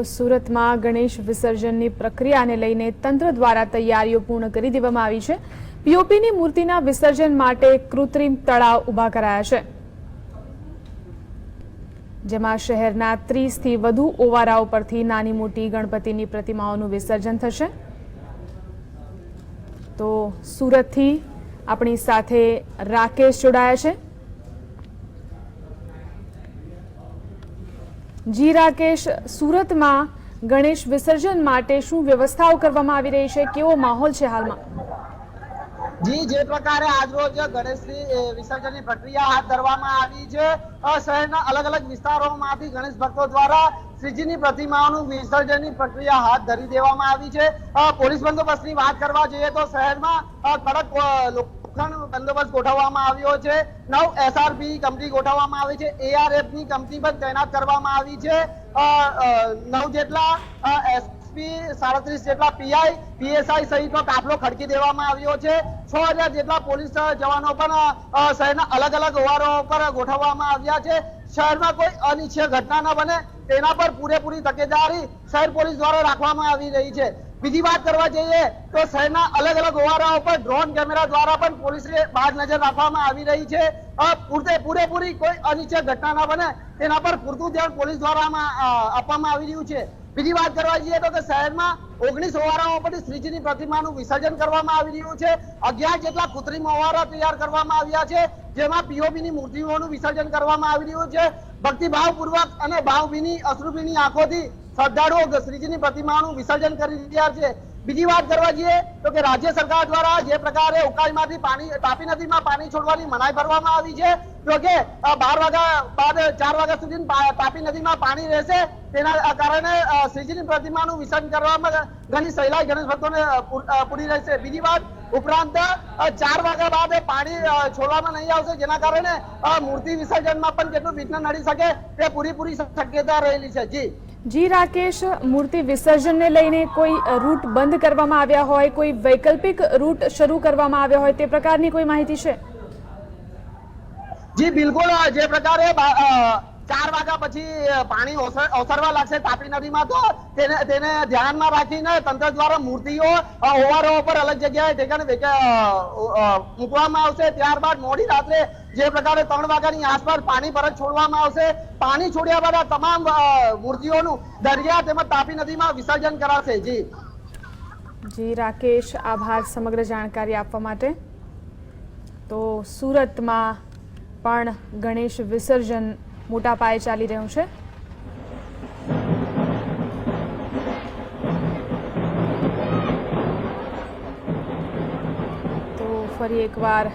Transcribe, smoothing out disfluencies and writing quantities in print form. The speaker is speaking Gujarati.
સુરતમાં ગણેશ વિસર્જનની પ્રક્રિયાને લઈને તંત્ર દ્વારા તૈયારીઓ પૂર્ણ કરી દેવામાં આવી છે। પીઓપીની મૂર્તિના વિસર્જન માટે કૃત્રિમ તળાવ ઊભા કરાયા છે, જેમાં શહેરના 30થી વધુ ઓવારાઓ પરથી નાની મોટી ગણપતિની પ્રતિમાઓનું વિસર્જન થશે। તો સુરતથી આપણી સાથે રાકેશ જોડાયા છે। जी राकेश, सूरत में गणेश विसर्जन माटे शू व्यवस्थाओं करवामां आवी रही छे, केवो माहौल छे हाल में? जी जे प्रकारे आज रोज गणेश विसर्जन की प्रक्रिया हाथ धरवामां आवी छे। शहरना अलग अलग विस्तारोमांथी गणेश भक्तों द्वारा श्रीजीनी प्रतिमाओनुं विसर्जन की प्रक्रिया हाथ धरी देवामां आवी छे। पोलीस बंदोबस्तनी वात करवा जोईए तो शहरमां कड़क बंदोबस्त गोठववामां आव्यो छे। 9 SRP कंपनी गोठववामां आवी छे। ARF ની કંપની પણ તૈનાત કરવામાં આવી છે। 9 જેટલા SP 37 જેટલા PI PSI સહિતનો કાફલો ખડકી દેવામાં આવ્યો છે। 6000 જેટલા પોલીસ જવાનો પણ શહેરના અલગ અલગ ઓવારો પર ગોઠવવામાં આવ્યા છે। શહેરમાં કોઈ અનિચ્છનીય ઘટના ન બને તેના પર પૂરેપૂરી તકેદારી શહેર પોલીસ દ્વારા રાખવામાં આવી રહી છે। બીજી વાત કરવા જઈએ તો શહેરના અલગ અલગ ઓવારાઓ પર ડ્રોન કેમેરા દ્વારા પણ પોલીસે બાજ નજર રાખવામાં આવી રહી છે। પૂરેપૂરી કોઈ અનિચ્છનીય ઘટના ન બને તેના પર પૂરતું ધ્યાન પોલીસ દ્વારા આપવામાં આવી રહ્યું છે। બીજી વાત કરવા જઈએ તો શહેરમાં 19 ઓવારાઓ પરથી શ્રીજીની प्रतिमाનું વિસર્જન કરવામાં આવી રહ્યું છે। 11 જેટલા કૃત્રિમ ઓવારા તૈયાર કરવામાં આવ્યા છે, જેમાં પીઓપીની મૂર્તિઓનું વિસર્જન કરવામાં આવી રહ્યું છે। ભક્તિભાવપૂર્વક અને ભાવભીની અશ્રુભીની આંખોથી શ્રદ્ધાળુઓ શ્રીજીની प्रतिमाનું વિસર્જન કરી રહ્યા છે। બીજી વાત કરવા જઈએ તો કે રાજ્ય સરકાર દ્વારા જે પ્રકારે ઉકાઈમાંથી પાણી તાપી નદીમાં પાણી છોડવાની મનાઈ કરવામાં આવી છે, તો કે 12 વાગ્યા બાદ 4 વાગ્યા સુધી તાપી નદીમાં પાણી રહેશે, તેના કારણે શ્રીજીની प्रतिमाનું વિસર્જન કરવામાં ઘણી સહેલાઈ ગણેશ ભક્તોને પૂરી રહેશે। બીજી વાત ઉપરાંત 4 વાગ્યા બાદ પાણી છોડવામાં નહીં આવશે, જેના કારણે મૂર્તિ વિસર્જનમાં પણ કેટલું વિઘ્ન નડી શકે તે પૂરી શક્યતા રહેલી છે। जी राकेश, मूर्ति विसर्जन ने लईने कोई रूट बंद करवामां आव्या होय, कोई वैकल्पिक रूट शुरू करवामां आव्या होय ते प्रकारनी कोई माहिती छे? जी बिल्कुल, जे प्रकारे 4 वाग्या पछी पाणी ओसरवा लागशे तापी नदीमां, तो तेने ध्यानमां राखीने तंत्र द्वारा मूर्तिओ ओवारो पर अलग जग्याए ठेकाणे मूकवामां आवशे। त्यारबाद मोडी रात्रे जे प्रकारे 3 वाग्यानी आसपास पाणी परत छोड़वामां आवशे। पाणी छोड्या बाद तमाम मूर्तिओनुं दरिया तेमज तापी नदीमां विसर्जन कराशे। जी राकेश, आभार समग्र जानकारी आपवा माटे। तो सूरतमां पण गणेश विसर्जन मोटा पाये चाली रह्युं छे। तो फरी एकवार